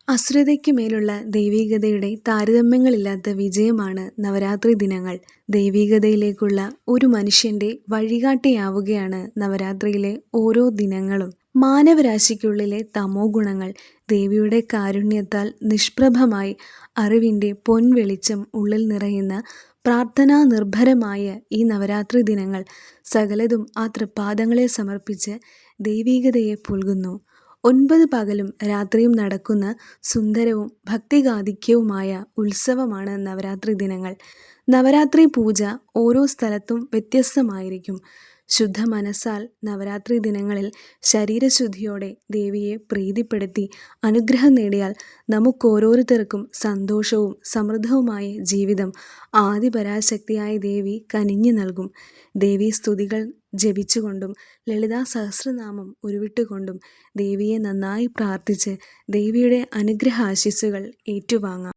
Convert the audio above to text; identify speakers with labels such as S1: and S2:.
S1: അസുരതയ്ക്ക് മേലുള്ള ദൈവീകതയുടെ താരതമ്യങ്ങളില്ലാത്ത വിജയമാണ് നവരാത്രി ദിനങ്ങൾ. ദൈവീകതയിലേക്കുള്ള ഒരു മനുഷ്യന്റെ വഴികാട്ടിയാവുകയാണ് നവരാത്രിയിലെ ഓരോ ദിനങ്ങളും. മാനവരാശിക്കുള്ളിലെ തമോ ഗുണങ്ങൾ ദേവിയുടെ കാരുണ്യത്താൽ നിഷ്പ്രഭമായി അറിവിന്റെ പൊൻവെളിച്ചം ഉള്ളിൽ നിറയുന്ന പ്രാർത്ഥനാനിർഭരമായ ഈ നവരാത്രി ദിനങ്ങൾ സകലതും ആ തൃപ്പാദങ്ങളെ സമർപ്പിച്ച് ദൈവീകതയെ പുൽകുന്നു. 9 പകലും രാത്രിയും നടക്കുന്ന സുന്ദരവും ഭക്തിഗാംഭീര്യവുമായ ഉത്സവമാണ് നവരാത്രി ദിനങ്ങൾ. നവരാത്രി പൂജ ഓരോ സ്ഥലത്തും വ്യത്യസ്തമായിരിക്കും. ശുദ്ധ മനസ്സാൽ നവരാത്രി ദിനങ്ങളിൽ ശരീരശുദ്ധിയോടെ ദേവിയെ പ്രീതിപ്പെടുത്തി അനുഗ്രഹം നേടിയാൽ നമുക്കോരോരുത്തർക്കും സന്തോഷവും സമൃദ്ധവുമായ ജീവിതം ആദിപരാശക്തിയായ ദേവി കനിഞ്ഞു നൽകും. ദേവീസ്തുതികൾ ജപിച്ചുകൊണ്ടും ലളിതാ സഹസ്രനാമം ഉരുവിട്ടുകൊണ്ടും ദേവിയെ നന്നായി പ്രാർത്ഥിച്ച് ദേവിയുടെ അനുഗ്രഹാശിസ്സുകൾ ഏറ്റുവാങ്ങാം.